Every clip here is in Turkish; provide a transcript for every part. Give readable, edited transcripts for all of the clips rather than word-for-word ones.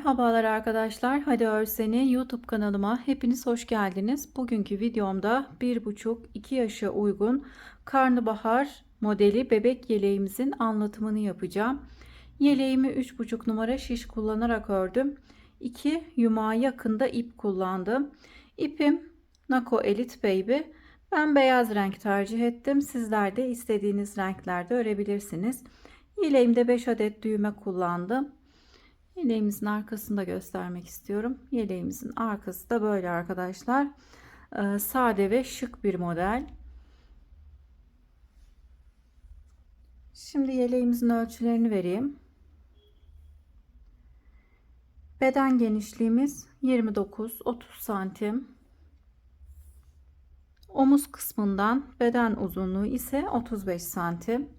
Merhabalar arkadaşlar. Hadi Örseni YouTube kanalıma hepiniz hoş geldiniz. Bugünkü videomda 1,5-2 yaşa uygun karnabahar modeli bebek yeleğimizin anlatımını yapacağım. Yeleğimi 3,5 numara şiş kullanarak ördüm. 2 yumağa yakında ip kullandım. İpim Nako Elite Baby. Ben beyaz renk tercih ettim. Sizler de istediğiniz renklerde örebilirsiniz. Yeleğimde 5 adet düğme kullandım. Yeleğimizin arkasını da göstermek istiyorum. Yeleğimizin arkası da böyle arkadaşlar. Sade ve şık bir model. Şimdi yeleğimizin ölçülerini vereyim. Beden genişliğimiz 29-30 santim. Omuz kısmından beden uzunluğu ise 35 santim.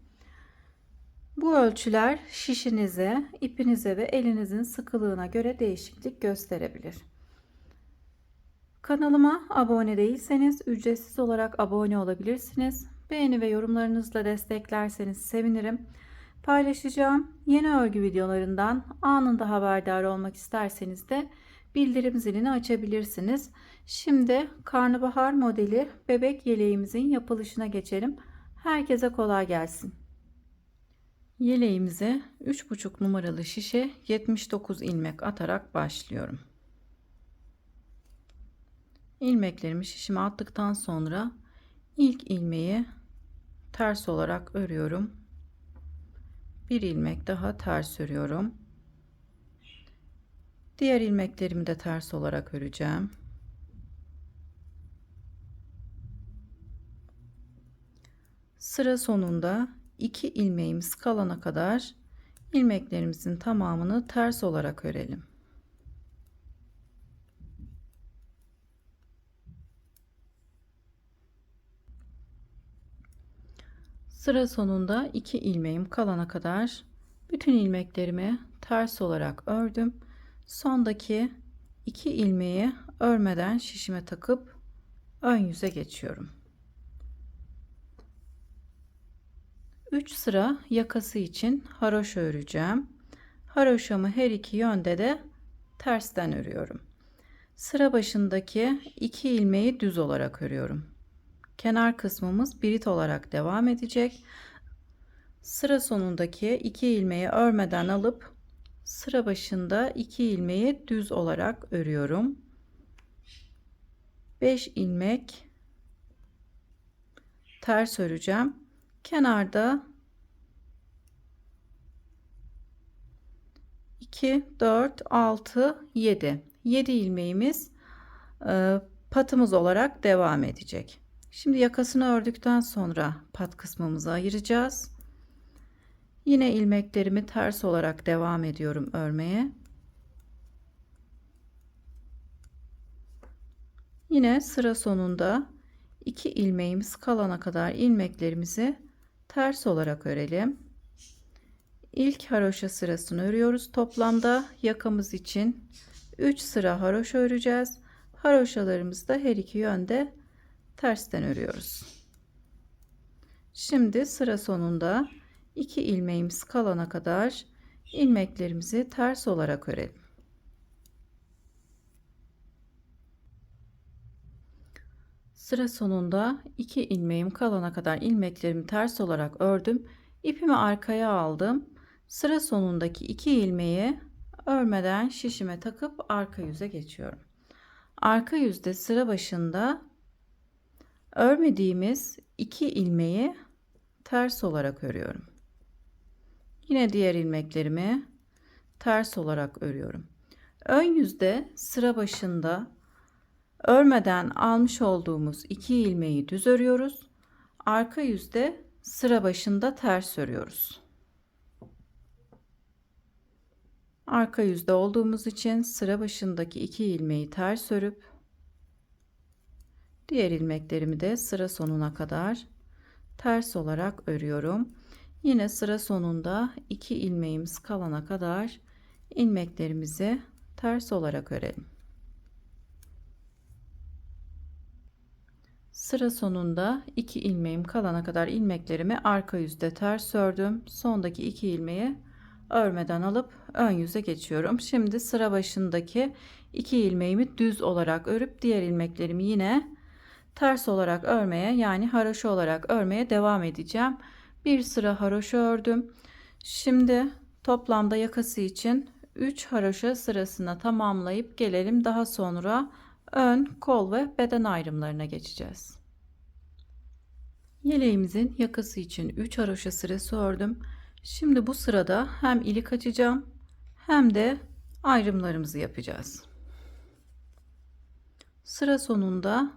Bu ölçüler şişinize, ipinize ve elinizin sıkılığına göre değişiklik gösterebilir. Kanalıma abone değilseniz ücretsiz olarak abone olabilirsiniz. Beğeni ve yorumlarınızla desteklerseniz sevinirim. Paylaşacağım yeni örgü videolarından anında haberdar olmak isterseniz de bildirim zilini açabilirsiniz. Şimdi karnabahar modeli bebek yeleğimizin yapılışına geçelim. Herkese kolay gelsin. Yeleğimize 3,5 numaralı şişe 79 ilmek atarak başlıyorum. İlmeklerimi şişime attıktan sonra ilk ilmeği ters olarak örüyorum. Bir ilmek daha ters örüyorum. Diğer ilmeklerimi de ters olarak öreceğim. Sıra sonunda 2 ilmeğimiz kalana kadar ilmeklerimizin tamamını ters olarak örelim. Sıra sonunda 2 ilmeğim kalana kadar bütün ilmeklerimi ters olarak ördüm. Sondaki 2 ilmeği örmeden şişime takıp ön yüze geçiyorum. 3 sıra yakası için haroşa öreceğim. Haroşamı her iki yönde de tersten örüyorum. Sıra başındaki 2 ilmeği düz olarak örüyorum. Kenar kısmımız birit olarak devam edecek. Sıra sonundaki 2 ilmeği örmeden alıp sıra başında 2 ilmeği düz olarak örüyorum. 5 ilmek ters öreceğim. Kenarda 2, 4, 6, 7 ilmeğimiz patımız olarak devam edecek. Şimdi yakasını ördükten sonra pat kısmımızı ayıracağız. Yine ilmeklerimi ters olarak devam ediyorum örmeye. Yine sıra sonunda 2 ilmeğimiz kalana kadar ilmeklerimizi ters olarak örelim. İlk haroşa sırasını örüyoruz. Toplamda yakamız için 3 sıra haroşa öreceğiz. Haroşalarımızı da her iki yönde tersten örüyoruz. Şimdi sıra sonunda 2 ilmeğimiz kalana kadar ilmeklerimizi ters olarak örelim. Sıra sonunda 2 ilmeğim kalana kadar ilmeklerimi ters olarak ördüm. İpimi arkaya aldım. Sıra sonundaki 2 ilmeği örmeden şişime takıp arka yüze geçiyorum. Arka yüzde sıra başında örmediğimiz 2 ilmeği ters olarak örüyorum. Yine diğer ilmeklerimi ters olarak örüyorum. Ön yüzde sıra başında örmeden almış olduğumuz 2 ilmeği düz örüyoruz. Arka yüzde sıra başında ters örüyoruz. Arka yüzde olduğumuz için sıra başındaki 2 ilmeği ters örüp diğer ilmeklerimi de sıra sonuna kadar ters olarak örüyorum. Yine sıra sonunda 2 ilmeğimiz kalana kadar ilmeklerimizi ters olarak örelim. Sıra sonunda 2 ilmeğim kalana kadar ilmeklerimi arka yüzde ters ördüm. Sondaki 2 ilmeği örmeden alıp ön yüze geçiyorum. Şimdi sıra başındaki 2 ilmeğimi düz olarak örüp diğer ilmeklerimi yine ters olarak örmeye, yani haroşa olarak örmeye devam edeceğim. Bir sıra haroşa ördüm. Şimdi toplamda yakası için 3 haroşa sırasına tamamlayıp gelelim. Daha sonra ön, kol ve beden ayrımlarına geçeceğiz. Yeleğimizin yakası için 3 haroşa sırası ördüm. Şimdi bu sırada hem ilik açacağım hem de ayrımlarımızı yapacağız. Sıra sonunda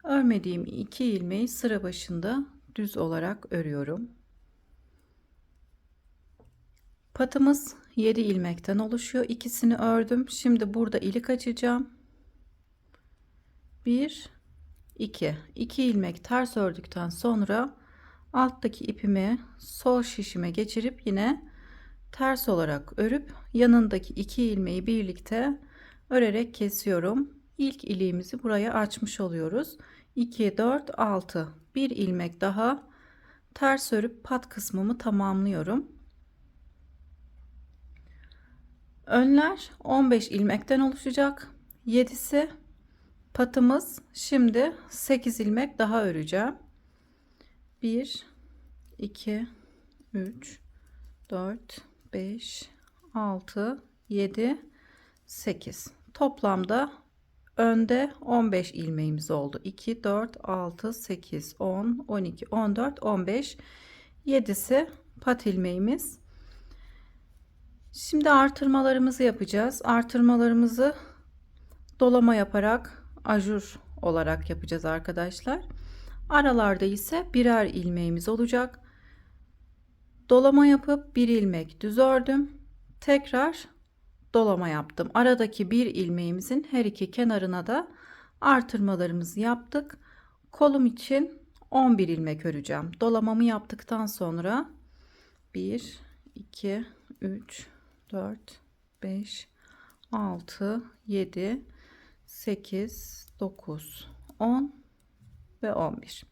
örmediğim 2 ilmeği sıra başında düz olarak örüyorum. Patımız 7 ilmekten oluşuyor. İkisini ördüm. Şimdi burada ilik açacağım. 1 2 ilmek ters ördükten sonra alttaki ipimi sol şişime geçirip yine ters olarak örüp yanındaki 2 ilmeği birlikte örerek kesiyorum. İlk iliğimizi buraya açmış oluyoruz. 2 4 6 bir ilmek daha ters örüp pat kısmımı tamamlıyorum. Önler 15 ilmekten oluşacak. 7'si patımız. Şimdi 8 ilmek daha öreceğim. 1 2 3 4 5 6 7 8. Toplamda önde 15 ilmeğimiz oldu. 2 4 6 8 10 12 14 15. 7'si pat ilmeğimiz. Şimdi artırmalarımızı yapacağız. Artırmalarımızı dolama yaparak ajur olarak yapacağız arkadaşlar. Aralarda ise birer ilmeğimiz olacak. Dolama yapıp bir ilmek düz ördüm. Tekrar dolama yaptım. Aradaki bir ilmeğimizin her iki kenarına da artırmalarımızı yaptık. Kolum için 11 ilmek öreceğim. Dolamamı yaptıktan sonra 1 2 3 4 5 6 7 8 9 10 ve 11.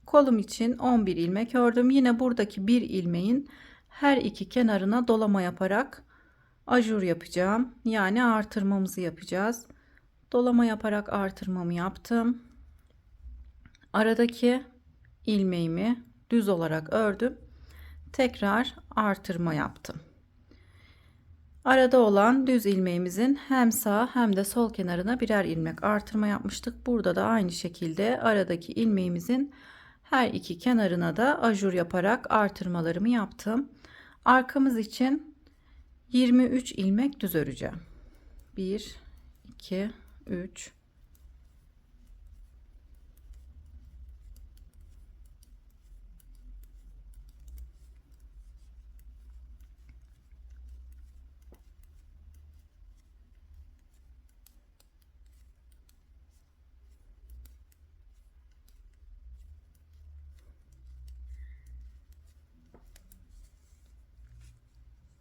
Kolum için 11 ilmek ördüm. Yine buradaki bir ilmeğin her iki kenarına dolama yaparak ajur yapacağım. Yani artırmamızı yapacağız. Dolama yaparak artırmamı yaptım. Aradaki ilmeğimi düz olarak ördüm. Tekrar artırma yaptım. Arada olan düz ilmeğimizin hem sağ hem de sol kenarına birer ilmek artırma yapmıştık. Burada da aynı şekilde aradaki ilmeğimizin her iki kenarına da ajur yaparak artırmalarımı yaptım. Arkamız için 23 ilmek düz öreceğim. 1 2 3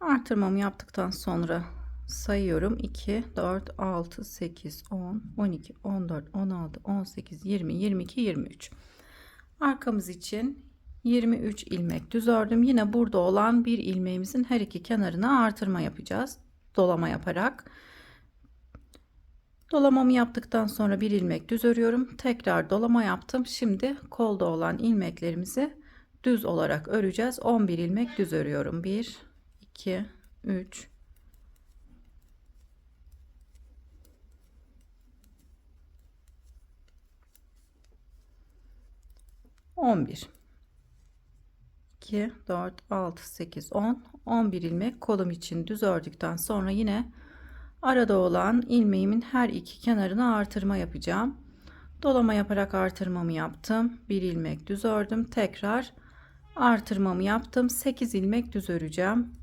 Artırmamı yaptıktan sonra sayıyorum. 2 4 6 8 10 12 14 16 18 20 22 23. Arkamız için 23 ilmek düz ördüm. Yine burada olan bir ilmeğimizin her iki kenarına artırma yapacağız. Dolama yaparak. Dolamamı yaptıktan sonra bir ilmek düz örüyorum. Tekrar dolama yaptım. Şimdi kolda olan ilmeklerimizi düz olarak öreceğiz. 11 ilmek düz örüyorum. 1 2 3 11 2 4 6 8 10 11 ilmek kolum için düz ördükten sonra yine arada olan ilmeğimin her iki kenarına artırma yapacağım. Dolama yaparak artırmamı yaptım. Bir ilmek düz ördüm. Tekrar artırmamı yaptım. 8 ilmek düz öreceğim.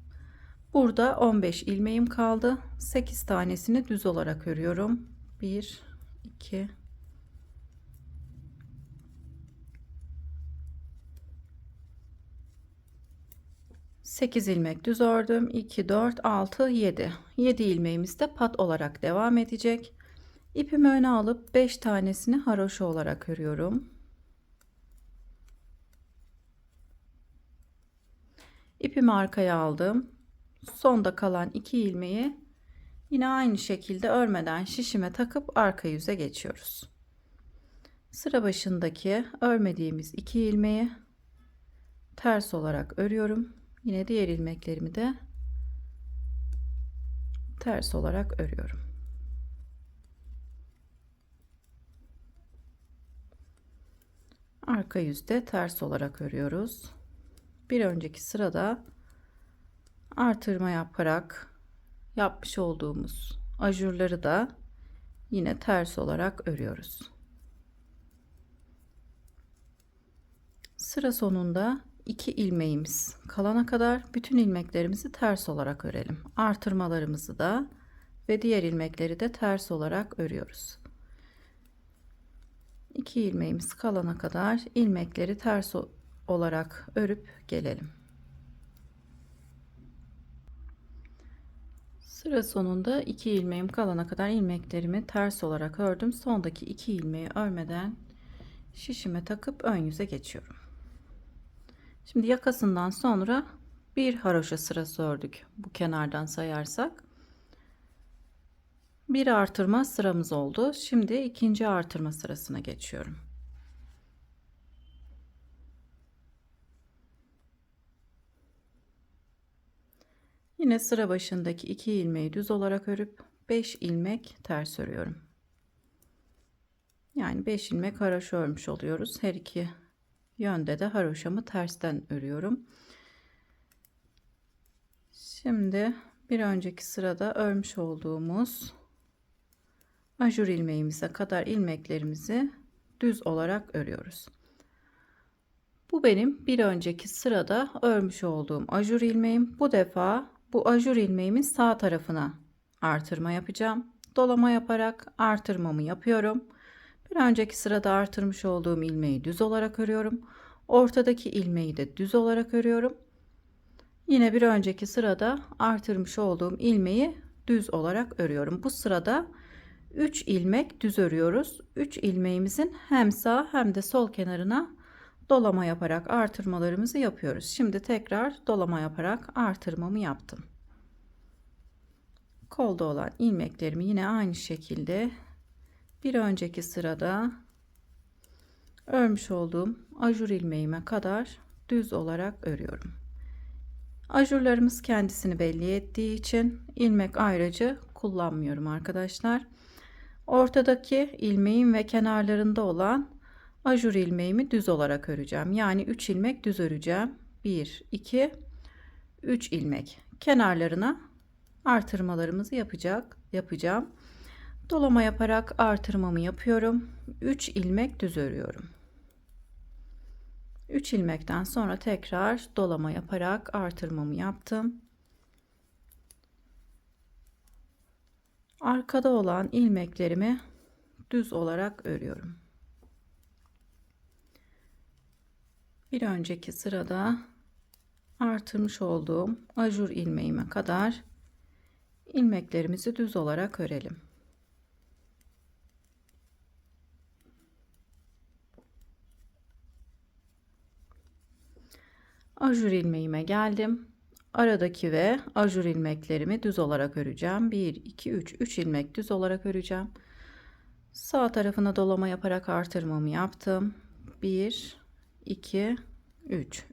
Burada 15 ilmeğim kaldı. 8 tanesini düz olarak örüyorum. 1 2 8 ilmek düz ördüm. 2 4 6 7 ilmeğimiz de pat olarak devam edecek. İpimi öne alıp 5 tanesini haroşa olarak örüyorum. İpimi arkaya aldım. Sonda kalan 2 ilmeği yine aynı şekilde örmeden şişime takıp arka yüze geçiyoruz. Sıra başındaki örmediğimiz 2 ilmeği ters olarak örüyorum. Yine diğer ilmeklerimi de ters olarak örüyorum. Arka yüzde ters olarak örüyoruz. Bir önceki sırada artırma yaparak yapmış olduğumuz ajurları da yine ters olarak örüyoruz. Sıra sonunda 2 ilmeğimiz kalana kadar bütün ilmeklerimizi ters olarak örelim. Artırmalarımızı da ve diğer ilmekleri de ters olarak örüyoruz. 2 ilmeğimiz kalana kadar ilmekleri ters olarak örüp gelelim. Sıra sonunda 2 ilmeğim kalana kadar ilmeklerimi ters olarak ördüm. Sondaki 2 ilmeği örmeden şişime takıp ön yüze geçiyorum. Şimdi yakasından sonra bir haroşa sırası ördük. Bu kenardan sayarsak bir artırma sıramız oldu. Şimdi ikinci artırma sırasına geçiyorum. Yine sıra başındaki 2 ilmeği düz olarak örüp 5 ilmek ters örüyorum. Yani 5 ilmek haroşa örmüş oluyoruz. Her iki yönde de haroşamı tersten örüyorum. Şimdi bir önceki sırada örmüş olduğumuz ajur ilmeğimize kadar ilmeklerimizi düz olarak örüyoruz. Bu benim bir önceki sırada örmüş olduğum ajur ilmeğim. Bu defa bu ajur ilmeğimin sağ tarafına artırma yapacağım. Dolama yaparak artırmamı yapıyorum. Bir önceki sırada artırmış olduğum ilmeği düz olarak örüyorum. Ortadaki ilmeği de düz olarak örüyorum. Yine bir önceki sırada artırmış olduğum ilmeği düz olarak örüyorum. Bu sırada 3 ilmek düz örüyoruz. 3 ilmeğimizin hem sağ hem de sol kenarına dolama yaparak artırmalarımızı yapıyoruz. Şimdi tekrar dolama yaparak artırmamı yaptım. Kolda olan ilmeklerimi yine aynı şekilde bir önceki sırada örmüş olduğum ajur ilmeğime kadar düz olarak örüyorum. Ajurlarımız kendisini belli ettiği için ilmek ayracı kullanmıyorum arkadaşlar. Ortadaki ilmeğin ve kenarlarında olan ajur ilmeğimi düz olarak öreceğim. Yani 3 ilmek düz öreceğim. 1, 2, 3 ilmek. Kenarlarına artırmalarımızı yapacağım. Dolama yaparak artırmamı yapıyorum. 3 ilmek düz örüyorum. 3 ilmekten sonra tekrar dolama yaparak artırmamı yaptım. Arkada olan ilmeklerimi düz olarak örüyorum. Bir önceki sırada artırmış olduğum ajur ilmeğime kadar ilmeklerimizi düz olarak örelim. Ajur ilmeğime geldim. Aradaki ve ajur ilmeklerimi düz olarak öreceğim. 1, 2, 3 ilmek düz olarak öreceğim. Sağ tarafına dolama yaparak artırmamı yaptım. 1, 2,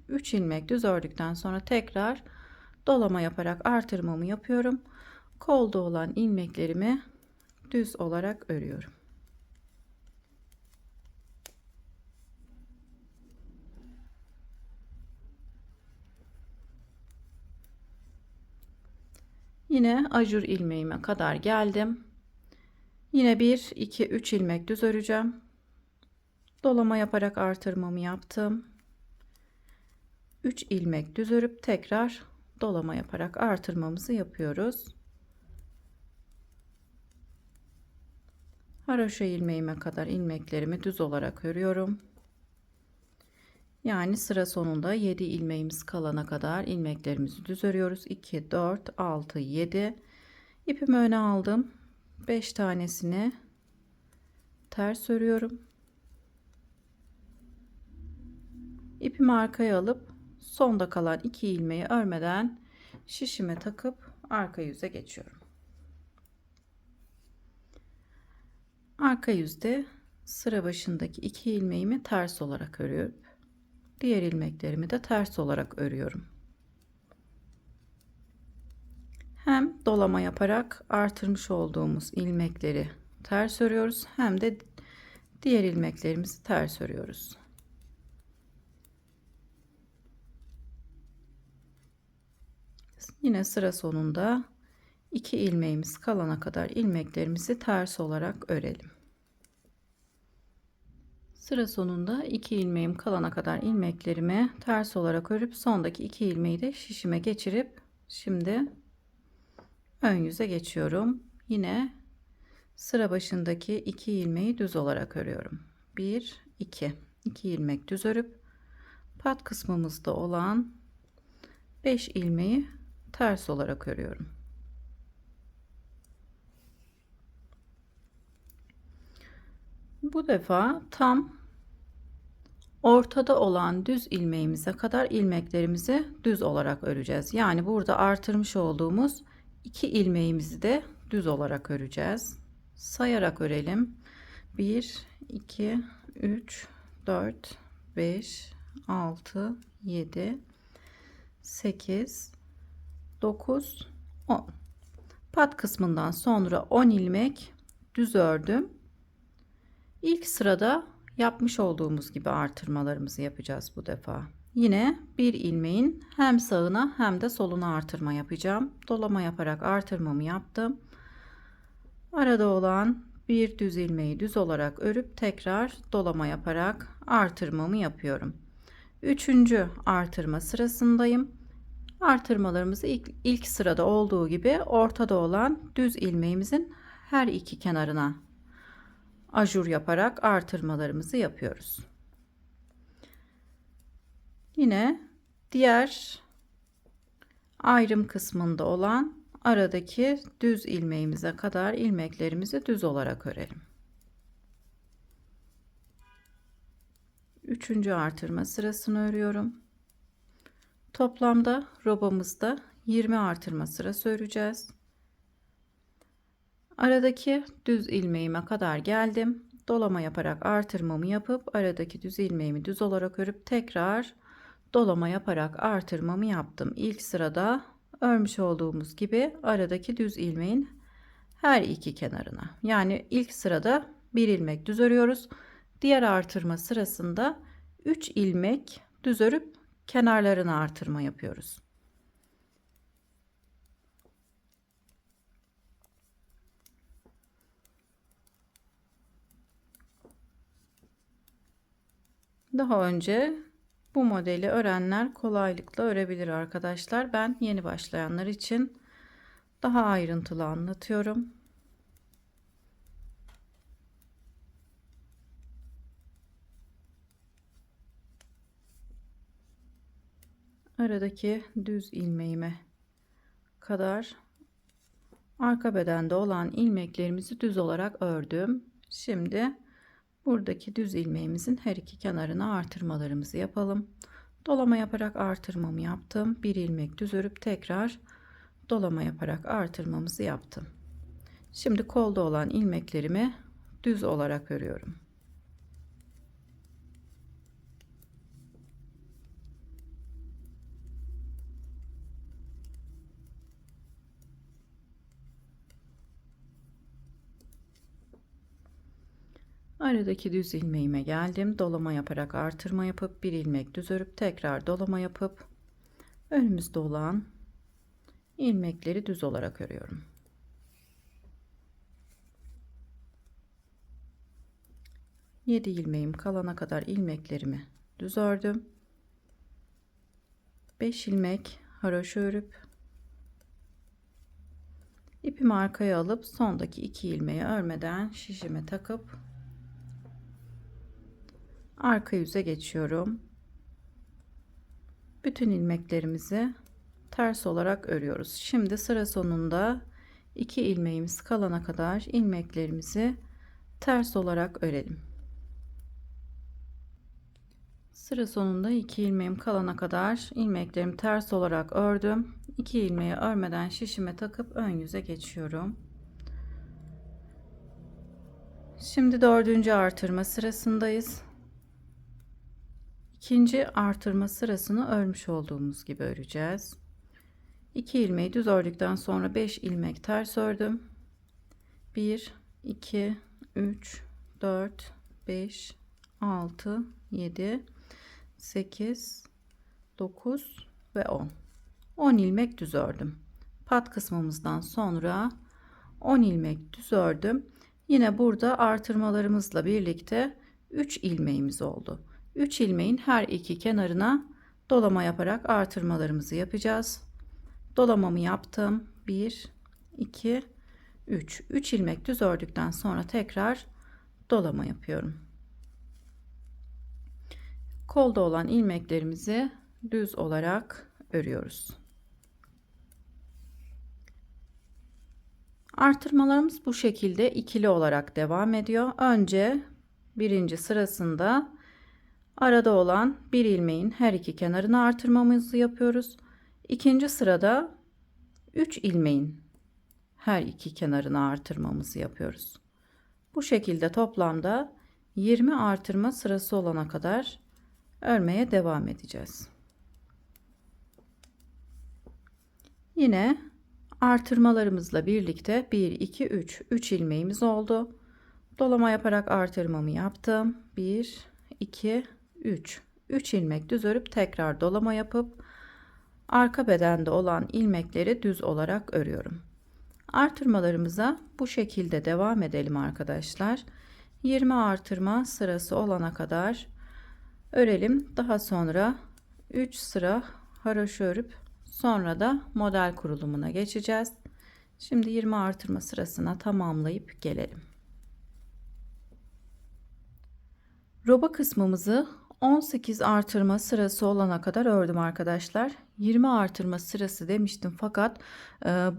3 ilmek düz ördükten sonra tekrar dolama yaparak artırmamı yapıyorum. Kolda olan ilmeklerimi düz olarak örüyorum. Yine ajur ilmeğime kadar geldim. Yine 1, 2, 3 ilmek düz öreceğim. Dolama yaparak artırmamı yaptım. 3 ilmek düz örüp tekrar dolama yaparak artırmamızı yapıyoruz. Haroşa ilmeğime kadar ilmeklerimi düz olarak örüyorum. Yani sıra sonunda 7 ilmeğimiz kalana kadar ilmeklerimizi düz örüyoruz. 2, 4, 6, 7. İpimi öne aldım. 5 tanesini ters örüyorum. İpimi arkaya alıp sonda kalan 2 ilmeği örmeden şişime takıp arka yüze geçiyorum. Arka yüzde sıra başındaki 2 ilmeğimi ters olarak örüp diğer ilmeklerimi de ters olarak örüyorum. Hem dolama yaparak artırmış olduğumuz ilmekleri ters örüyoruz, hem de diğer ilmeklerimizi ters örüyoruz. Yine sıra sonunda 2 ilmeğimiz kalana kadar ilmeklerimizi ters olarak örelim. Sıra sonunda 2 ilmeğim kalana kadar ilmeklerimi ters olarak örüp sondaki 2 ilmeği de şişime geçirip şimdi ön yüze geçiyorum. Yine sıra başındaki 2 ilmeği düz olarak örüyorum. 1 2 ilmek düz örüp pat kısmımızda olan 5 ilmeği ters olarak örüyorum. Bu defa tam ortada olan düz ilmeğimize kadar ilmeklerimizi düz olarak öreceğiz. Yani burada artırmış olduğumuz 2 ilmeğimizi de düz olarak öreceğiz. Sayarak örelim. 1 2 3 4 5 6 7 8 9 10. Pat kısmından sonra 10 ilmek düz ördüm. İlk sırada yapmış olduğumuz gibi artırmalarımızı yapacağız bu defa. Yine bir ilmeğin hem sağına hem de soluna artırma yapacağım. Dolama yaparak artırmamı yaptım. Arada olan bir düz ilmeği düz olarak örüp tekrar dolama yaparak artırmamı yapıyorum. Üçüncü artırma sırasındayım. Artırmalarımızı ilk sırada olduğu gibi ortada olan düz ilmeğimizin her iki kenarına ajur yaparak artırmalarımızı yapıyoruz. Yine diğer ayrım kısmında olan aradaki düz ilmeğimize kadar ilmeklerimizi düz olarak örelim. Üçüncü artırma sırasını örüyorum. Toplamda robamızda 20 artırma sırası öreceğiz. Aradaki düz ilmeğime kadar geldim. Dolama yaparak artırmamı yapıp aradaki düz ilmeğimi düz olarak örüp tekrar dolama yaparak artırmamı yaptım. İlk sırada örmüş olduğumuz gibi aradaki düz ilmeğin her iki kenarına. Yani ilk sırada bir ilmek düz örüyoruz. Diğer artırma sırasında 3 ilmek düz örüp kenarlarına artırma yapıyoruz. Daha önce bu modeli örenler kolaylıkla örebilir arkadaşlar. Ben yeni başlayanlar için daha ayrıntılı anlatıyorum. Aradaki düz ilmeğime kadar arka bedende olan ilmeklerimizi düz olarak ördüm. Şimdi buradaki düz ilmeğimizin her iki kenarına artırmalarımızı yapalım. Dolama yaparak artırmamı yaptım. Bir ilmek düz örüp tekrar dolama yaparak artırmamızı yaptım. Şimdi kolda olan ilmeklerimi düz olarak örüyorum. Aradaki düz ilmeğime geldim. Dolama yaparak artırma yapıp bir ilmek düz örüp tekrar dolama yapıp önümüzde olan ilmekleri düz olarak örüyorum. Yedi ilmeğim kalana kadar ilmeklerimi düz ördüm. 5 ilmek haroşa örüp ipimi arkaya alıp sondaki 2 ilmeği örmeden şişime takıp arka yüze geçiyorum. Bütün ilmeklerimizi ters olarak örüyoruz. Şimdi sıra sonunda 2 ilmeğimiz kalana kadar ilmeklerimizi ters olarak örelim. Sıra sonunda 2 ilmeğim kalana kadar ilmeklerimi ters olarak ördüm. 2 ilmeği örmeden şişime takıp ön yüze geçiyorum. Şimdi 4. artırma sırasındayız. İkinci artırma sırasını örmüş olduğumuz gibi öreceğiz. 2 ilmeği düz ördükten sonra 5 ilmek ters ördüm. 1 2 3 4 5 6 7 8 9 ve 10 ilmek düz ördüm. Pat kısmımızdan sonra 10 ilmek düz ördüm. Yine burada artırmalarımızla birlikte 3 ilmeğimiz oldu. 3 ilmeğin her iki kenarına dolama yaparak artırmalarımızı yapacağız. Dolamamı yaptım. 1 2 3 3 ilmek düz ördükten sonra tekrar dolama yapıyorum. Kolda olan ilmeklerimizi düz olarak örüyoruz. Artırmalarımız bu şekilde ikili olarak devam ediyor. Önce birinci sırasında arada olan bir ilmeğin her iki kenarına artırmamızı yapıyoruz. İkinci sırada 3 ilmeğin her iki kenarına artırmamızı yapıyoruz. Bu şekilde toplamda 20 artırma sırası olana kadar örmeye devam edeceğiz. Yine artırmalarımızla birlikte 1 2 3 ilmeğimiz oldu. Dolama yaparak artırmamı yaptım. 1 2 3 ilmek düz örüp tekrar dolama yapıp arka bedende olan ilmekleri düz olarak örüyorum. Artırmalarımıza bu şekilde devam edelim arkadaşlar. 20 artırma sırası olana kadar örelim. Daha sonra 3 sıra haroşa örüp sonra da model kurulumuna geçeceğiz. Şimdi 20 artırma sırasına tamamlayıp gelelim. Roba kısmımızı 18 artırma sırası olana kadar ördüm arkadaşlar. 20 artırma sırası demiştim fakat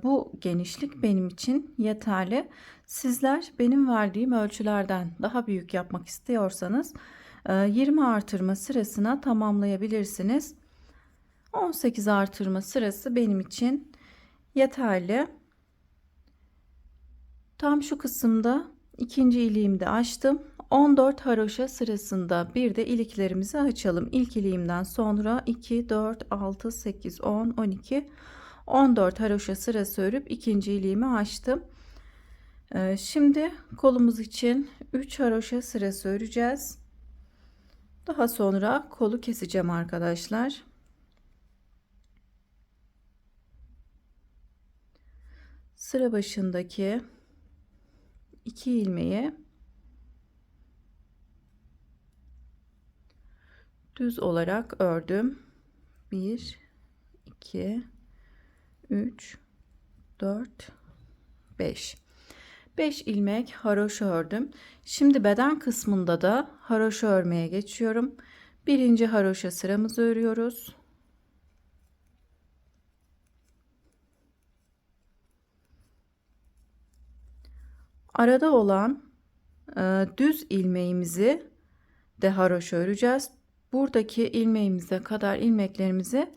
bu genişlik benim için yeterli. Sizler benim verdiğim ölçülerden daha büyük yapmak istiyorsanız 20 artırma sırasına tamamlayabilirsiniz. 18 artırma sırası benim için yeterli. Tam şu kısımda ikinci iliğimi de açtım. 14 haroşa sırasında bir de iliklerimizi açalım. İlk iliğimden sonra 2 4 6 8 10 12 14 haroşa sırası örüp ikinci iliğimi açtım. Şimdi kolumuz için 3 haroşa sırası öreceğiz. Daha sonra kolu keseceğim arkadaşlar. Sıra başındaki 2 ilmeği düz olarak ördüm. 1 2 3 4 5 ilmek haroşa ördüm. Şimdi beden kısmında da haroşa örmeye geçiyorum. Birinci haroşa sıramızı örüyoruz. Arada olan düz ilmeğimizi de haroşa öreceğiz. Buradaki ilmeğimize kadar ilmeklerimizi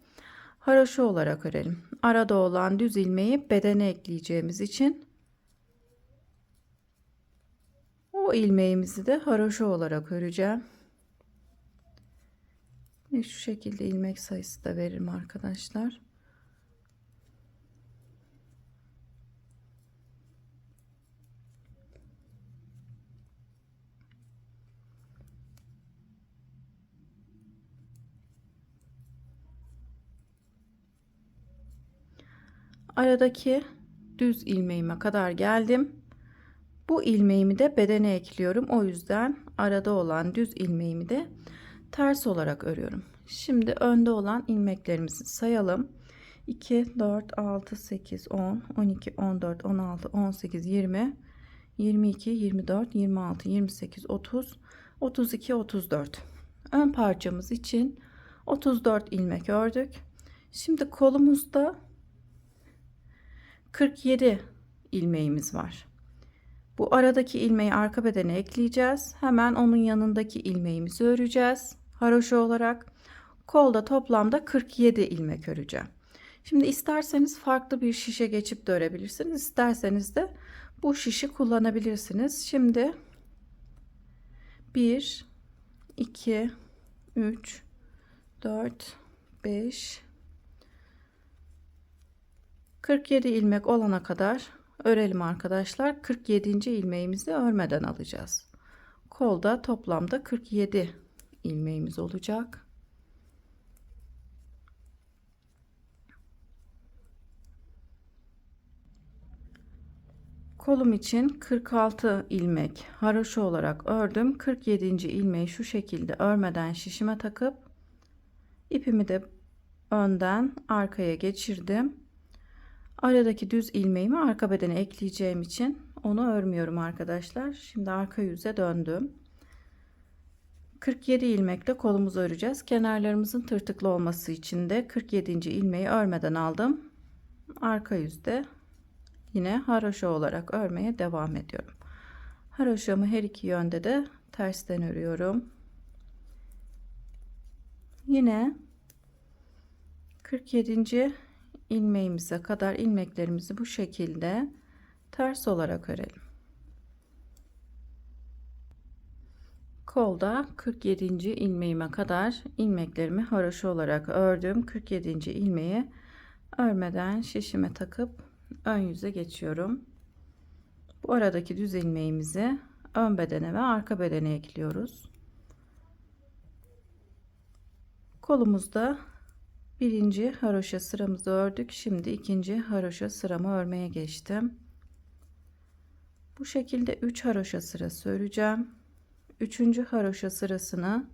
haroşa olarak örelim. Arada olan düz ilmeği bedene ekleyeceğimiz için o ilmeğimizi de haroşa olarak öreceğim. Ve şu şekilde ilmek sayısı da veririm arkadaşlar. Aradaki düz ilmeğime kadar geldim. Bu ilmeğimi de bedene ekliyorum. O yüzden arada olan düz ilmeğimi de ters olarak örüyorum. Şimdi önde olan ilmeklerimizi sayalım. 2 4 6 8 10 12 14 16 18 20 22 24 26 28 30 32 34. Ön parçamız için 34 ilmek ördük. Şimdi kolumuzda 47 ilmeğimiz var. Bu aradaki ilmeği arka bedene ekleyeceğiz. Hemen onun yanındaki ilmeğimizi öreceğiz. haroşa olarak. Kolda toplamda 47 ilmek öreceğim. Şimdi isterseniz farklı bir şişe geçip de örebilirsiniz. İsterseniz de bu şişi kullanabilirsiniz. Şimdi 1, 2, 3, 4, 5, 47 ilmek olana kadar örelim arkadaşlar. 47. ilmeğimizi örmeden alacağız. Kolda toplamda 47 ilmeğimiz olacak. Kolum için 46 ilmek haroşa olarak ördüm. 47. ilmeği şu şekilde örmeden şişime takıp ipimi de önden arkaya geçirdim. Aradaki düz ilmeğimi arka bedene ekleyeceğim için onu örmüyorum arkadaşlar. Şimdi arka yüze döndüm. 47 ilmekle kolumuzu öreceğiz. Kenarlarımızın tırtıklı olması için de 47. ilmeği örmeden aldım. Arka yüzde yine haroşa olarak örmeye devam ediyorum. Haroşamı her iki yönde de tersten örüyorum. Yine 47. ilmeğimize kadar ilmeklerimizi bu şekilde ters olarak örelim. Kolda 47. ilmeğime kadar ilmeklerimi haroşa olarak ördüm. 47. ilmeği örmeden şişime takıp ön yüze geçiyorum. Bu aradaki düz ilmeğimizi ön bedene ve arka bedene ekliyoruz. Kolumuzda birinci haroşa sıramızı ördük. Şimdi ikinci haroşa sıramı örmeye geçtim. Bu şekilde 3 haroşa sırası öreceğim. Üçüncü haroşa sırasını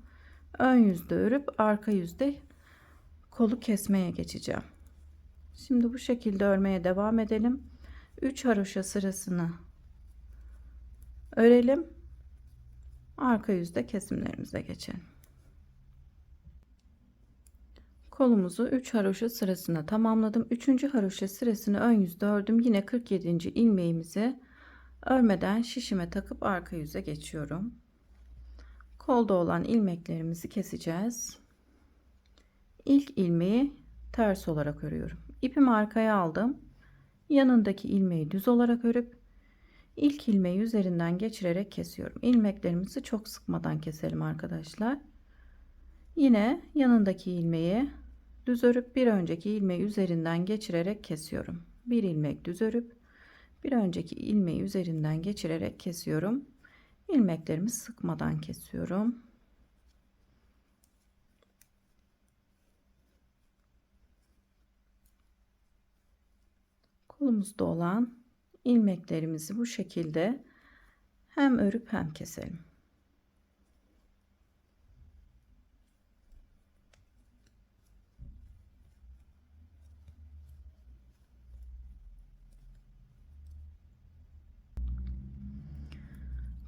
ön yüzde örüp arka yüzde kolu kesmeye geçeceğim. Şimdi bu şekilde örmeye devam edelim. 3 haroşa sırasını örelim. Arka yüzde kesimlerimize geçelim. Kolumuzu 3 haroşa sırasına tamamladım. 3. haroşa sırasını ön yüzde ördüm. Yine 47. ilmeğimizi örmeden şişime takıp arka yüze geçiyorum. Kolda olan ilmeklerimizi keseceğiz. İlk ilmeği ters olarak örüyorum. İpimi arkaya aldım. Yanındaki ilmeği düz olarak örüp ilk ilmeği üzerinden geçirerek kesiyorum. İlmeklerimizi çok sıkmadan keselim arkadaşlar. Yine yanındaki ilmeği düz örüp bir önceki ilmeği üzerinden geçirerek kesiyorum. Bir ilmek düz örüp bir önceki ilmeği üzerinden geçirerek kesiyorum. İlmeklerimi sıkmadan kesiyorum. Kolumuzda olan ilmeklerimizi bu şekilde hem örüp hem keselim.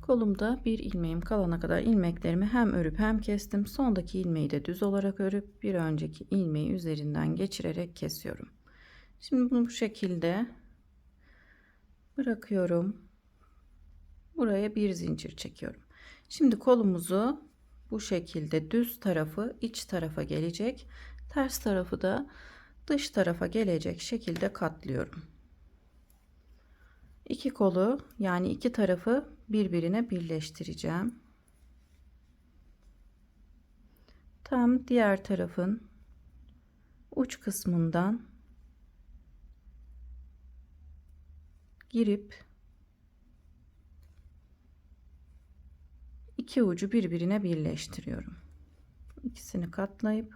Kolumda bir ilmeğim kalana kadar ilmeklerimi hem örüp hem kestim. Sondaki ilmeği de düz olarak örüp bir önceki ilmeği üzerinden geçirerek kesiyorum. Şimdi bunu bu şekilde bırakıyorum. Buraya bir zincir çekiyorum. Şimdi kolumuzu bu şekilde düz tarafı iç tarafa gelecek, ters tarafı da dış tarafa gelecek şekilde katlıyorum. İki kolu yani iki tarafı birbirine birleştireceğim. Tam diğer tarafın uç kısmından girip iki ucu birbirine birleştiriyorum. İkisini katlayıp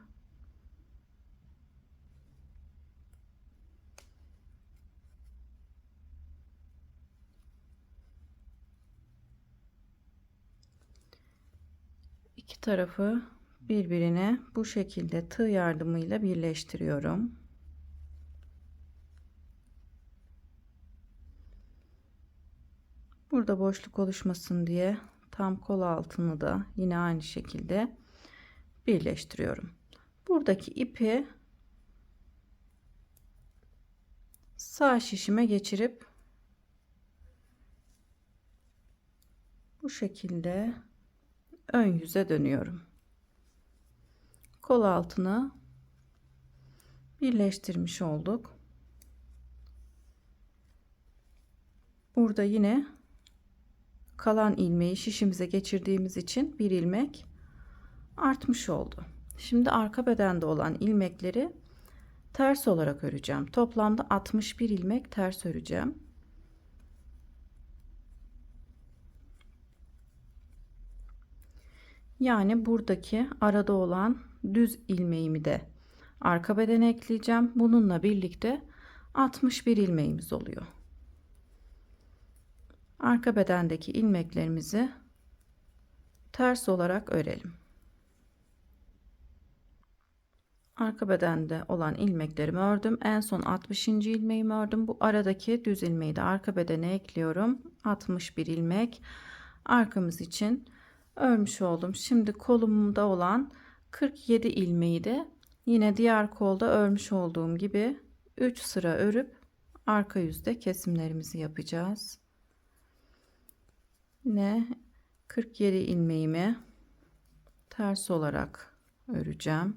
iki tarafı birbirine bu şekilde tığ yardımıyla birleştiriyorum. Burada boşluk oluşmasın diye tam kol altını da yine aynı şekilde birleştiriyorum. Buradaki ipi sağ şişime geçirip bu şekilde ön yüze dönüyorum. kol altını birleştirmiş olduk. Burada yine kalan ilmeği şişimize geçirdiğimiz için bir ilmek artmış oldu. Şimdi arka bedende olan ilmekleri ters olarak öreceğim. Toplamda 61 ilmek ters öreceğim. Yani buradaki arada olan düz ilmeğimi de arka bedene ekleyeceğim. Bununla birlikte 61 ilmeğimiz oluyor. Arka bedendeki ilmeklerimizi ters olarak örelim. Arka bedende olan ilmeklerimi ördüm. En son 60. ilmeğimi ördüm. Bu aradaki düz ilmeği de arka bedene ekliyorum. 61 ilmek arkamız için örmüş oldum. Şimdi kolumda olan 47 ilmeği de yine diğer kolda örmüş olduğum gibi 3 sıra örüp arka yüzde kesimlerimizi yapacağız. Yine 47 ilmeğimi ters olarak öreceğim.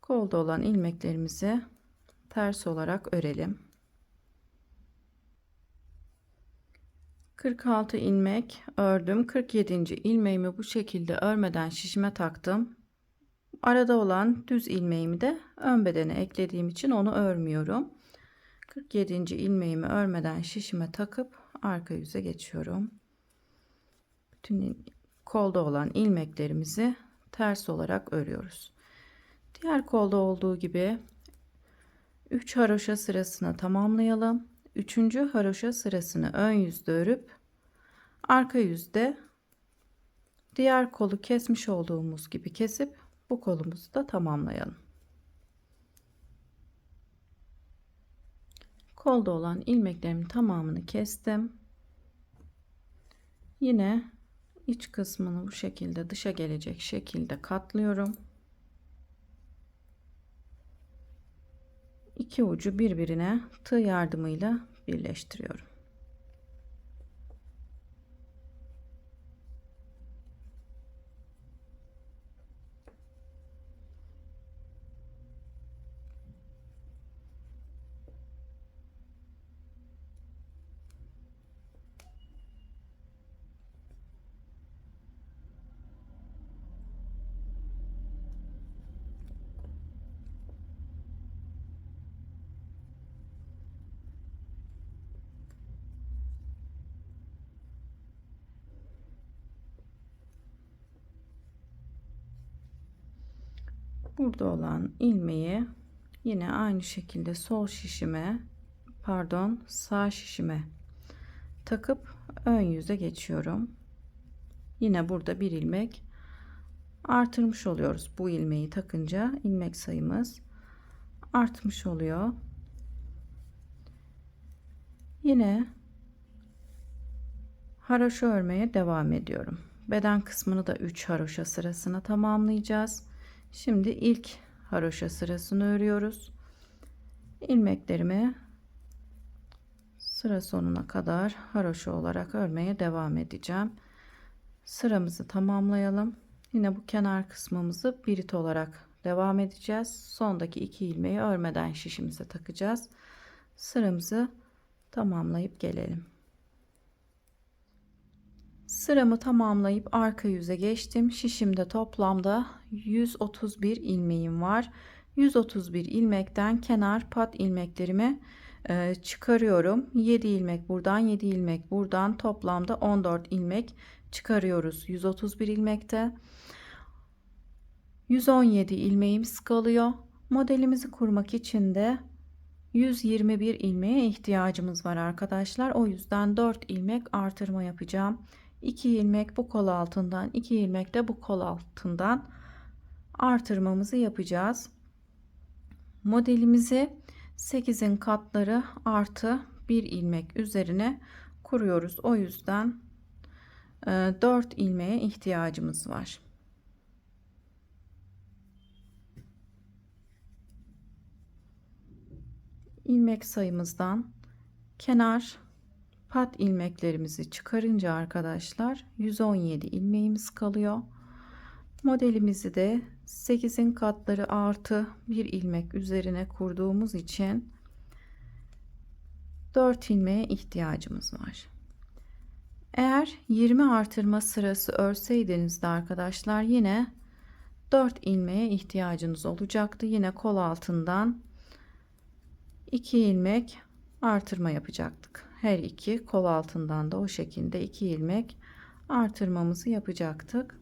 Kolda olan ilmeklerimizi ters olarak örelim. 46 ilmek ördüm. 47. ilmeğimi bu şekilde örmeden şişime taktım. Arada olan düz ilmeğimi de ön bedene eklediğim için onu örmüyorum. 47. ilmeğimi örmeden şişime takıp arka yüze geçiyorum. Bütün kolda olan ilmeklerimizi ters olarak örüyoruz. Diğer kolda olduğu gibi 3 haroşa sırasını tamamlayalım. 3. haroşa sırasını ön yüzde örüp arka yüzde diğer kolu kesmiş olduğumuz gibi kesip bu kolumuzu da tamamlayalım. Kolda olan ilmeklerimin tamamını kestim. Yine iç kısmını bu şekilde dışa gelecek şekilde katlıyorum. İki ucu birbirine tığ yardımıyla birleştiriyorum. Burada olan ilmeği yine aynı şekilde sol şişime, pardon, sağ şişime takıp ön yüze geçiyorum. Yine burada bir ilmek artırmış oluyoruz. Bu ilmeği takınca ilmek sayımız artmış oluyor. Yine haroşa örmeye devam ediyorum. Beden kısmını da 3 haroşa sırasına tamamlayacağız. Şimdi ilk haroşa sırasını örüyoruz. İlmeklerimi sıra sonuna kadar haroşa olarak örmeye devam edeceğim. Sıramızı tamamlayalım. Yine bu kenar kısmımızı birit olarak devam edeceğiz. Sondaki 2 ilmeği örmeden şişimize takacağız. Sıramızı tamamlayıp gelelim. Sıramı tamamlayıp arka yüze geçtim. Şişimde toplamda 131 ilmeğim var. 131 ilmekten kenar pat ilmeklerimi çıkarıyorum. 7 ilmek buradan, 7 ilmek buradan, toplamda 14 ilmek çıkarıyoruz 131 ilmekte. 117 ilmeğimiz kalıyor. Modelimizi kurmak için de 121 ilmeğe ihtiyacımız var arkadaşlar. O yüzden 4 ilmek artırma yapacağım. 2 ilmek bu kol altından, 2 ilmek de bu kol altından artırmamızı yapacağız. Modelimizi 8'in katları artı 1 ilmek üzerine kuruyoruz. O yüzden 4 ilmeğe ihtiyacımız var. İlmek sayımızdan kenar pat ilmeklerimizi çıkarınca arkadaşlar 117 ilmeğimiz kalıyor. Modelimizi de 8'in katları artı bir ilmek üzerine kurduğumuz için 4 ilmeğe ihtiyacımız var. Eğer 20 artırma sırası örseydiniz de arkadaşlar yine 4 ilmeğe ihtiyacınız olacaktı. Yine kol altından 2 ilmek artırma yapacaktık. Her iki kol altından da o şekilde 2 ilmek artırmamızı yapacaktık.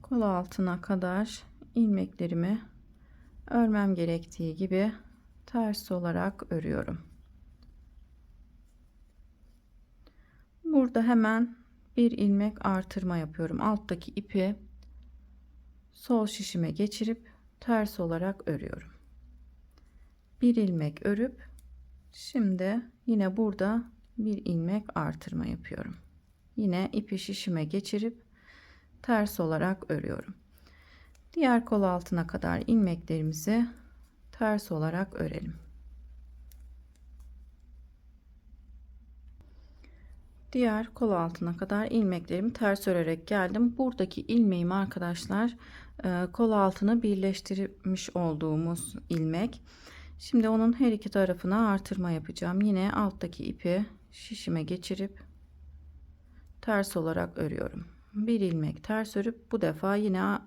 Kol altına kadar ilmeklerimi örmem gerektiği gibi ters olarak örüyorum. Burada hemen bir ilmek artırma yapıyorum. Alttaki ipi sol şişime geçirip ters olarak örüyorum. Bir ilmek örüp şimdi yine burada bir ilmek artırma yapıyorum. Yine ipi şişime geçirip ters olarak örüyorum. Diğer kol altına kadar ilmeklerimizi ters olarak örelim. Diğer kol altına kadar ilmeklerimi ters örerek geldim. Buradaki ilmeğim arkadaşlar kol altını birleştirmiş olduğumuz ilmek. Şimdi onun her iki tarafına artırma yapacağım. Yine alttaki ipi şişime geçirip ters olarak örüyorum. Bir ilmek ters örüp bu defa yine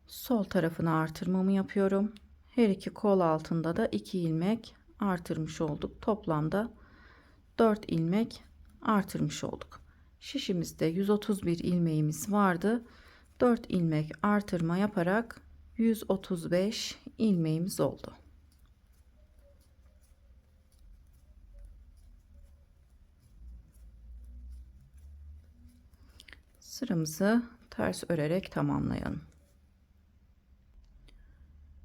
sol tarafına artırmamı yapıyorum. Her iki kol altında da 2 ilmek artırmış olduk. Toplamda 4 ilmek artırmış olduk. Şişimizde 131 ilmeğimiz vardı. 4 ilmek artırma yaparak 135 ilmeğimiz oldu. Sıramızı ters örerek tamamlayalım.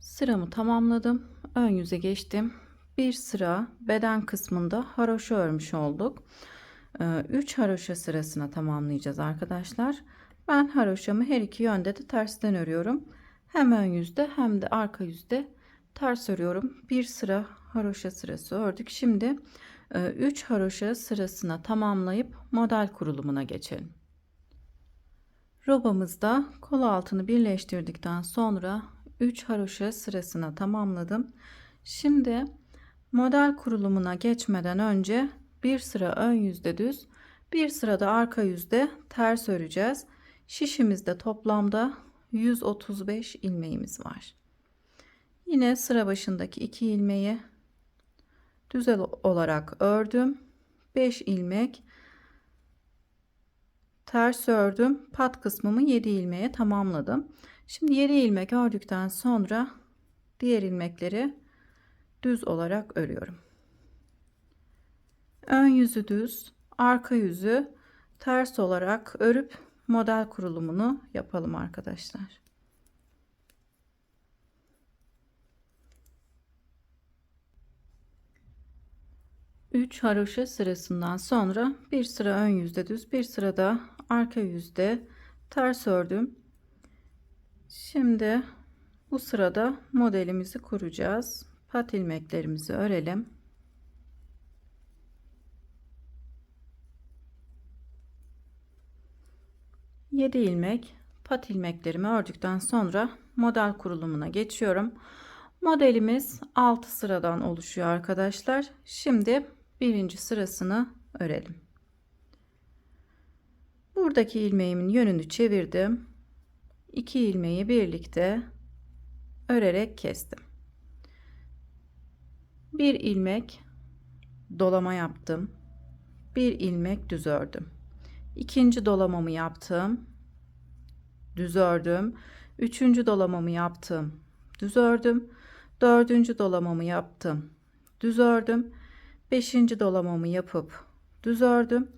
Sıramı tamamladım. Ön yüze geçtim. Bir sıra beden kısmında haroşa örmüş olduk. 3 haroşa sırasına tamamlayacağız arkadaşlar. Ben haroşamı her iki yönde de tersten örüyorum. Hem ön yüzde hem de arka yüzde ters örüyorum. Bir sıra haroşa sırası ördük. Şimdi 3 haroşa sırasına tamamlayıp model kurulumuna geçelim. Robamızda kol altını birleştirdikten sonra 3 haroşa sırasına tamamladım. Şimdi model kurulumuna geçmeden önce bir sıra ön yüzde düz, bir sırada arka yüzde ters öreceğiz. Şişimizde toplamda 135 ilmeğimiz var. Yine sıra başındaki 2 ilmeği düzel olarak ördüm. 5 ilmek ters ördüm. Pat kısmımı 7 ilmeğe tamamladım. Şimdi 7 ilmek ördükten sonra diğer ilmekleri düz olarak örüyorum. Ön yüzü düz, arka yüzü ters olarak örüp model kurulumunu yapalım arkadaşlar. Üç haroşa sırasından sonra bir sıra ön yüzde düz, bir sırada arka yüzde ters ördüm. Şimdi bu sırada modelimizi kuracağız. Pat ilmeklerimizi örelim. Yedi ilmek pat ilmeklerimi ördükten sonra model kurulumuna geçiyorum. Modelimiz 6 sıradan oluşuyor arkadaşlar. Şimdi birinci sırasını örelim. Buradaki ilmeğimin yönünü çevirdim. 2 ilmeği birlikte örerek kestim. Bir ilmek dolama yaptım. Bir ilmek düz ördüm. İkinci dolamamı yaptım. Düz ördüm. Üçüncü dolamamı yaptım. Düz ördüm. Dördüncü dolamamı yaptım. Düz ördüm. Beşinci dolamamı yapıp düz ördüm.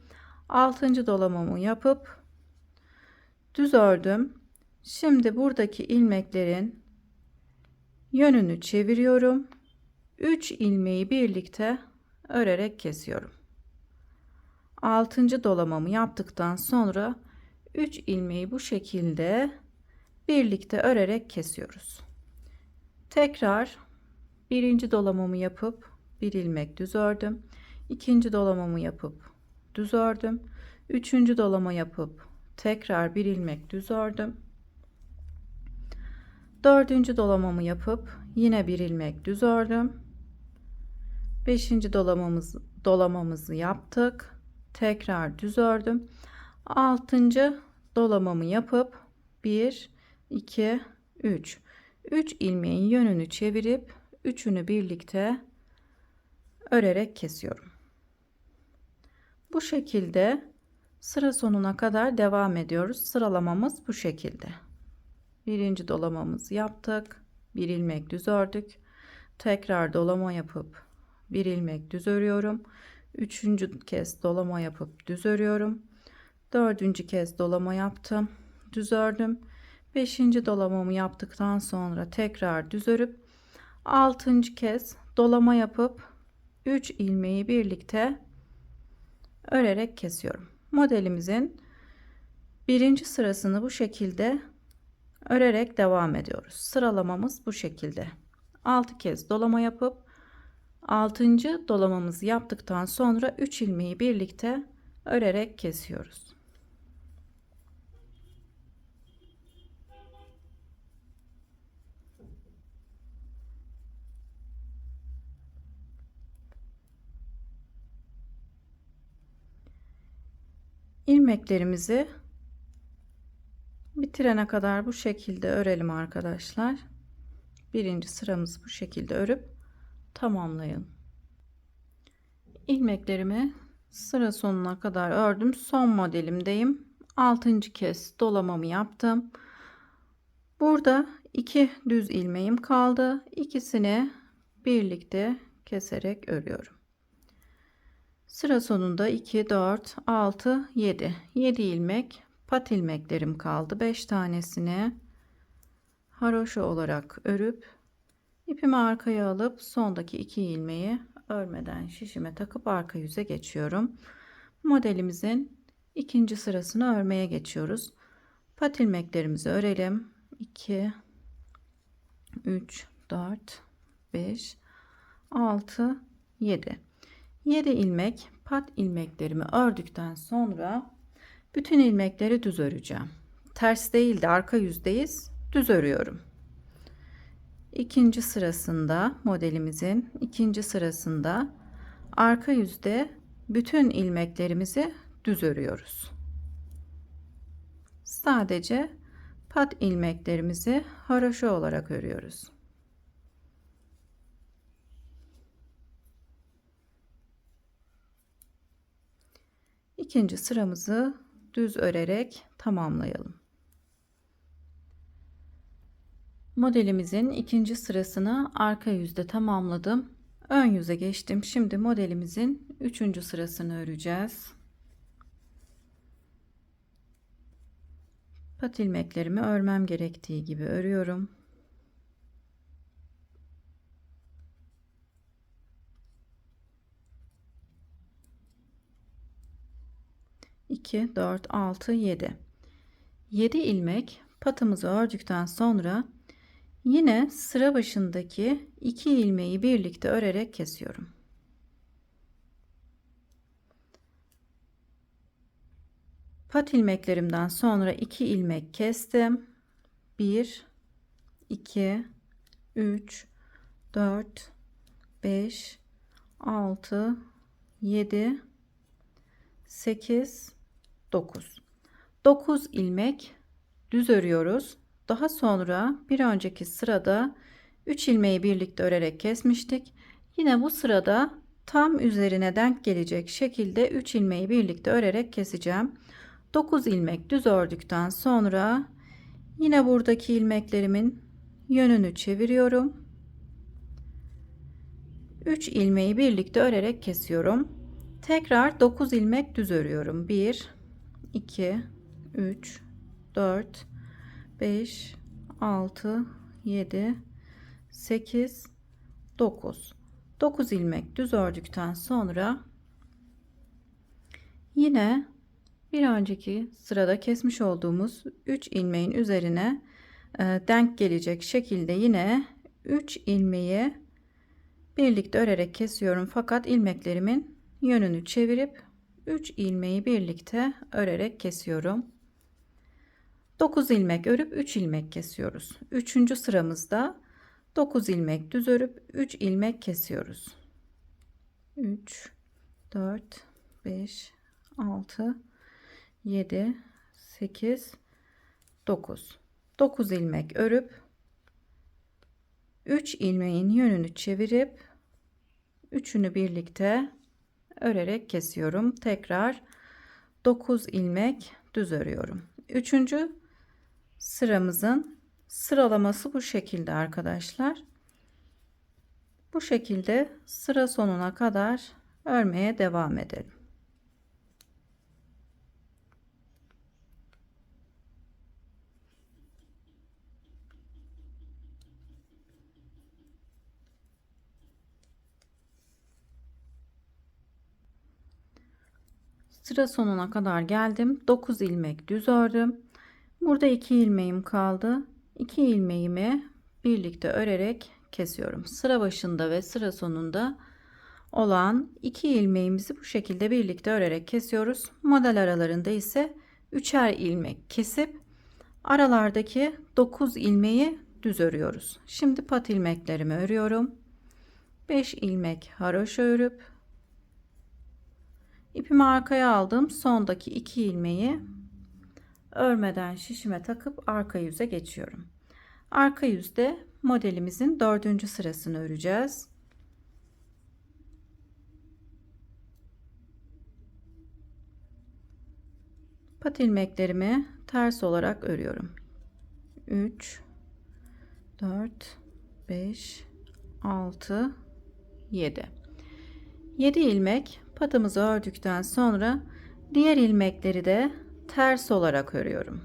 Altıncı dolamamı yapıp düz ördüm. Şimdi buradaki ilmeklerin yönünü çeviriyorum. 3 ilmeği birlikte örerek kesiyorum. 6. dolamamı yaptıktan sonra 3 ilmeği bu şekilde birlikte örerek kesiyoruz. Tekrar birinci dolamamı yapıp bir ilmek düz ördüm. İkinci dolamamı yapıp düz ördüm. Üçüncü dolama yapıp tekrar bir ilmek düz ördüm. Dördüncü dolamamı yapıp yine bir ilmek düz ördüm. Beşinci dolamamızı yaptık. Tekrar düz ördüm. Altıncı dolamamı yapıp 1 2 3 ilmeğin yönünü çevirip üçünü birlikte örerek kesiyorum. Bu şekilde sıra sonuna kadar devam ediyoruz. Sıralamamız bu şekilde. Birinci dolamamızı yaptık. Bir ilmek düz ördük. Tekrar dolama yapıp bir ilmek düz örüyorum. Üçüncü kez dolama yapıp düz örüyorum. Dördüncü kez dolama yaptım. Düz ördüm. Beşinci dolamamı yaptıktan sonra tekrar düz örüp altıncı kez dolama yapıp 3 ilmeği birlikte örerek kesiyorum. Modelimizin birinci sırasını bu şekilde örerek devam ediyoruz. Sıralamamız bu şekilde. 6 kez dolama yapıp 6. dolamamızı yaptıktan sonra 3 ilmeği birlikte örerek kesiyoruz. İlmeklerimizi bitirene kadar bu şekilde örelim arkadaşlar. Birinci sıramızı bu şekilde örüp tamamlayalım. İlmeklerimi sıra sonuna kadar ördüm. Son modelimdeyim. 6. kez dolamamı yaptım. Burada 2 düz ilmeğim kaldı. İkisini birlikte keserek örüyorum. Sıra sonunda 2 4 6 7 ilmek pat ilmeklerim kaldı. 5 tanesini haroşa olarak örüp ipimi arkaya alıp sondaki 2 ilmeği örmeden şişime takıp arka yüze geçiyorum. Modelimizin ikinci sırasını örmeye geçiyoruz. Pat ilmeklerimizi örelim. 2 3 4 5 6 7 ilmek pat ilmeklerimi ördükten sonra bütün ilmekleri düz öreceğim. Ters değil de arka yüzdeyiz. Düz örüyorum. İkinci sırasında modelimizin ikinci sırasında arka yüzde bütün ilmeklerimizi düz örüyoruz. Sadece pat ilmeklerimizi haroşa olarak örüyoruz. İkinci sıramızı düz örerek tamamlayalım. Modelimizin ikinci sırasını arka yüzde tamamladım. Ön yüze geçtim. Şimdi modelimizin üçüncü sırasını öreceğiz. Pat ilmeklerimi örmem gerektiği gibi örüyorum. İki, dört, altı, 7 ilmek patımızı ördükten sonra yine sıra başındaki 2 ilmeği birlikte örerek kesiyorum. Pat ilmeklerimden sonra 2 ilmek kestim. 1 2 3 4 5 6 7 8 9 ilmek düz örüyoruz. Daha sonra bir önceki sırada 3 ilmeği birlikte örerek kesmiştik. Yine bu sırada tam üzerine denk gelecek şekilde 3 ilmeği birlikte örerek keseceğim. 9 ilmek düz ördükten sonra yine buradaki ilmeklerimin yönünü çeviriyorum. 3 ilmeği birlikte örerek kesiyorum. Tekrar 9 ilmek düz örüyorum. 1 2 3 4 5 6 7 8 9 ilmek düz ördükten sonra yine bir önceki sırada kesmiş olduğumuz 3 ilmeğin üzerine denk gelecek şekilde yine 3 ilmeği birlikte örerek kesiyorum. Fakat ilmeklerimin yönünü çevirip 3 ilmeği birlikte örerek kesiyorum. 9 ilmek örüp 3 ilmek kesiyoruz. 3. sıramızda 9 ilmek düz örüp 3 ilmek kesiyoruz. 3 4 5 6 7 8 9 9 ilmek örüp 3 ilmeğin yönünü çevirip üçünü birlikte örerek kesiyorum. Tekrar 9 ilmek düz örüyorum. 3. sıramızın sıralaması bu şekilde arkadaşlar. Bu şekilde sıra sonuna kadar örmeye devam edelim. Sıra sonuna kadar geldim. 9 ilmek düz ördüm. Burada 2 ilmeğim kaldı. 2 ilmeğimi birlikte örerek kesiyorum. Sıra başında ve sıra sonunda olan 2 ilmeğimizi bu şekilde birlikte örerek kesiyoruz. Model aralarında ise 3'er ilmek kesip aralardaki 9 ilmeği düz örüyoruz. Şimdi pat ilmeklerimi örüyorum. 5 ilmek haroşa örüp ipimi arkaya aldım. Sondaki 2 ilmeği örmeden şişime takıp arka yüze geçiyorum. Arka yüzde modelimizin 4. sırasını öreceğiz. Pat ilmeklerimi ters olarak örüyorum. 3 4 5 6 7 7 ilmek patımızı ördükten sonra diğer ilmekleri de ters olarak örüyorum.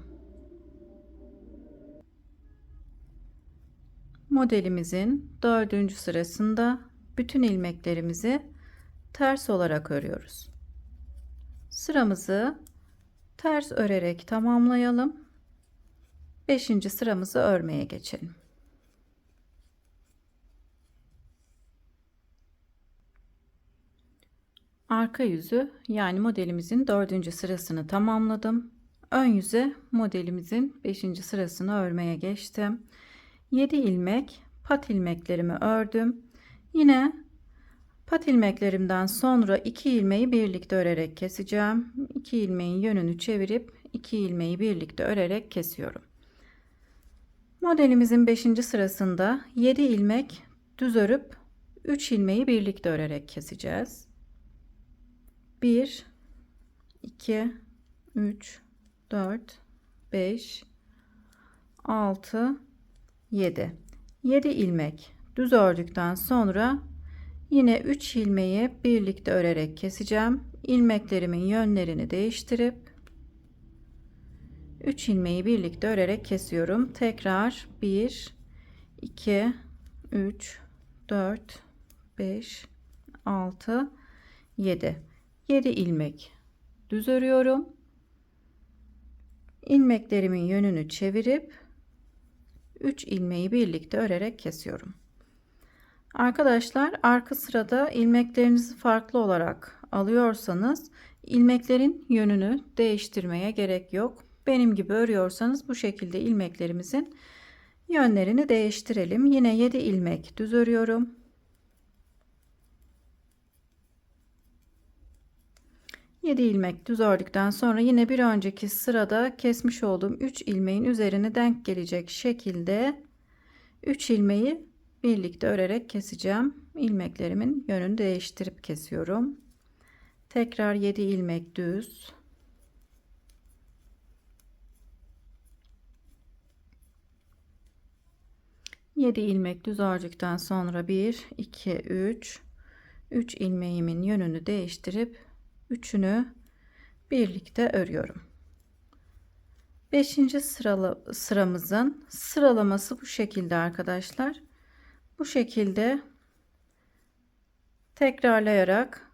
Modelimizin 4. sırasında bütün ilmeklerimizi ters olarak örüyoruz. Sıramızı ters örerek tamamlayalım. 5. sıramızı örmeye geçelim. Arka yüzü yani modelimizin 4. sırasını tamamladım. Ön yüze modelimizin 5. sırasını örmeye geçtim. 7 ilmek pat ilmeklerimi ördüm. Yine pat ilmeklerimden sonra 2 ilmeği birlikte örerek keseceğim. 2 ilmeğin yönünü çevirip 2 ilmeği birlikte örerek kesiyorum. Modelimizin 5. sırasında 7 ilmek düz örüp 3 ilmeği birlikte örerek keseceğiz. 1 2 3 4 5 6 7 7 ilmek düz ördükten sonra yine 3 ilmeği birlikte örerek keseceğim. İlmeklerimin yönlerini değiştirip 3 ilmeği birlikte örerek kesiyorum. Tekrar 1 2 3 4 5 6 7 7 ilmek düz örüyorum. İlmeklerimin yönünü çevirip 3 ilmeği birlikte örerek kesiyorum. Arkadaşlar arka sırada ilmeklerinizi farklı olarak alıyorsanız ilmeklerin yönünü değiştirmeye gerek yok. Benim gibi örüyorsanız bu şekilde ilmeklerimizin yönlerini değiştirelim. Yine 7 ilmek düz örüyorum. 7 ilmek düz ördükten sonra yine bir önceki sırada kesmiş olduğum 3 ilmeğin üzerine denk gelecek şekilde 3 ilmeği birlikte örerek keseceğim. İlmeklerimin yönünü değiştirip kesiyorum. Tekrar 7 ilmek düz. Yedi ilmek düz ördükten sonra 1 2 3 ilmeğimin yönünü değiştirip üçünü birlikte örüyorum. 5. sıramızın sıralaması bu şekilde arkadaşlar. Bu şekilde tekrarlayarak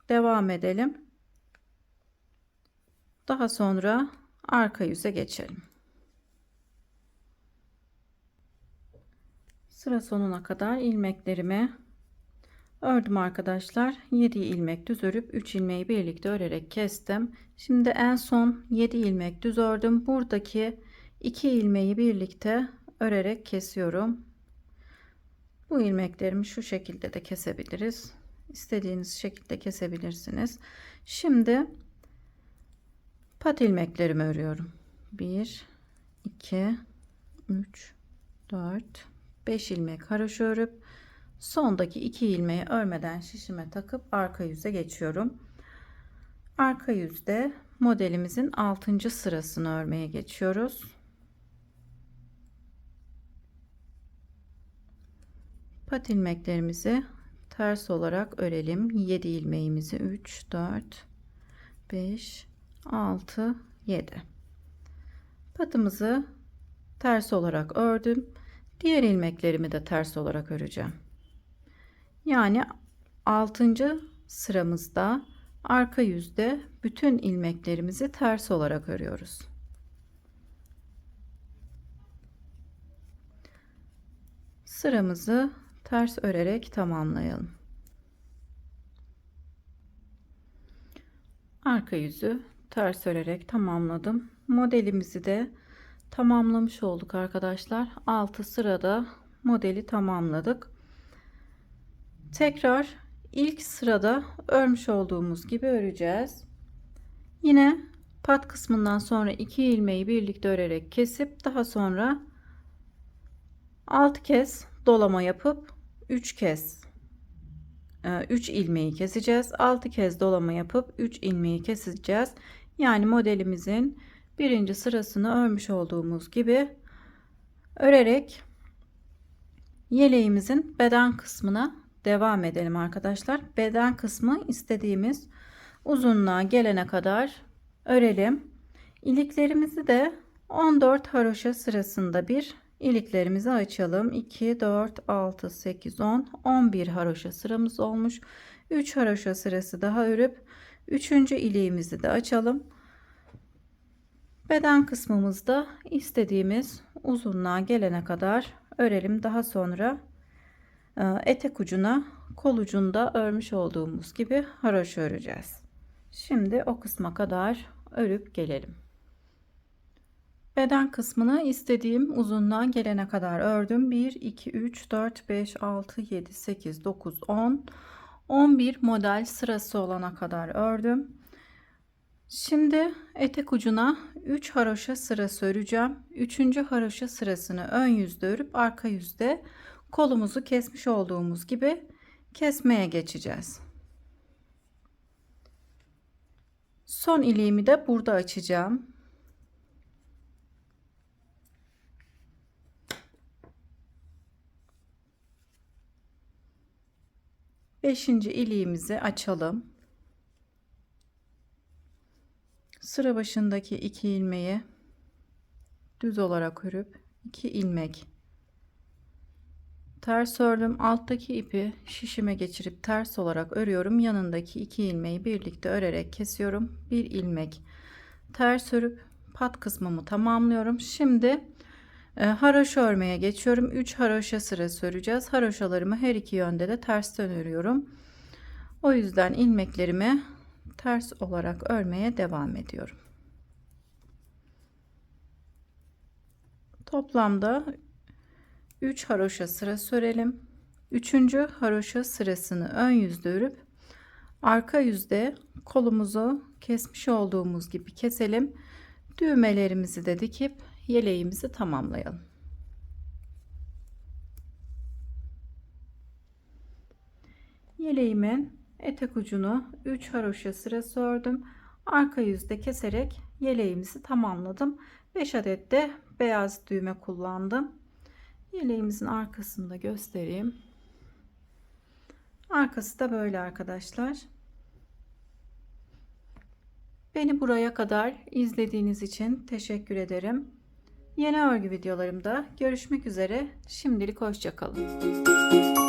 devam edelim. Daha sonra arka yüze geçelim. Sıra sonuna kadar ilmeklerimi ördüm arkadaşlar. 7 ilmek düz örüp 3 ilmeği birlikte örerek kestim. Şimdi en son 7 ilmek düz ördüm. Buradaki 2 ilmeği birlikte örerek kesiyorum. Bu ilmeklerimi şu şekilde de kesebiliriz. İstediğiniz şekilde kesebilirsiniz. Şimdi pat ilmeklerimi örüyorum. 1 2 3 4 5 ilmek haroşa örüp sondaki 2 ilmeği örmeden şişime takıp arka yüze geçiyorum. Arka yüzde modelimizin 6. sırasını örmeye geçiyoruz. Pat ilmeklerimizi ters olarak örelim. 7 ilmeğimizi 3 4 5 6 7 patımızı ters olarak ördüm. Diğer ilmeklerimi de ters olarak öreceğim. Yani 6. sıramızda arka yüzde bütün ilmeklerimizi ters olarak örüyoruz. Sıramızı ters örerek tamamlayalım. Arka yüzü ters örerek tamamladım. Modelimizi de tamamlamış olduk arkadaşlar. 6 sırada modeli tamamladık. Tekrar ilk sırada örmüş olduğumuz gibi öreceğiz. Yine pat kısmından sonra 2 ilmeği birlikte örerek kesip daha sonra 6 kez dolama yapıp 3 kez 3 ilmeği keseceğiz. 6 kez dolama yapıp 3 ilmeği keseceğiz. Yani modelimizin birinci sırasını örmüş olduğumuz gibi örerek yeleğimizin beden kısmına devam edelim arkadaşlar. Beden kısmı istediğimiz uzunluğa gelene kadar örelim. İliklerimizi de 14 haroşa sırasında bir iliklerimizi açalım. 2 4 6 8 10 11 haroşa sıramız olmuş. 3 haroşa sırası daha örüp 3. iliğimizi de açalım. Beden kısmımızda istediğimiz uzunluğa gelene kadar örelim. Daha sonra etek ucuna, kol ucunda örmüş olduğumuz gibi haroşa öreceğiz. Şimdi o kısma kadar örüp gelelim. Beden kısmını istediğim uzunluğa gelene kadar ördüm. 1 2 3 4 5 6 7 8 9 10 11 model sırası olana kadar ördüm. Şimdi etek ucuna 3 haroşa sırası öreceğim. 3. haroşa sırasını ön yüzde örüp arka yüzde kolumuzu kesmiş olduğumuz gibi kesmeye geçeceğiz. Son iliğimi de burada açacağım. Beşinci iliğimizi açalım. Sıra başındaki 2 ilmeği düz olarak örüp 2 ilmek ters ördüm. Alttaki ipi şişime geçirip ters olarak örüyorum. Yanındaki 2 ilmeği birlikte örerek kesiyorum. 1 ilmek ters örüp pat kısmımı tamamlıyorum. Şimdi haroşa örmeye geçiyorum. 3 haroşa sırası öreceğiz. Haroşalarımı her iki yönde de tersten örüyorum. O yüzden ilmeklerimi ters olarak örmeye devam ediyorum. Toplamda 3 haroşa sırası örelim. 3. haroşa sırasını ön yüzde örüp arka yüzde kolumuzu kesmiş olduğumuz gibi keselim. Düğmelerimizi de dikip yeleğimizi tamamlayalım. Yeleğimin etek ucunu 3 haroşa sırası ördüm. Arka yüzde keserek yeleğimizi tamamladım. 5 adet de beyaz düğme kullandım. Yeleğimizin arkasını da göstereyim. Arkası da böyle arkadaşlar. Beni buraya kadar izlediğiniz için teşekkür ederim. Yeni örgü videolarımda görüşmek üzere. Şimdilik hoşça kalın.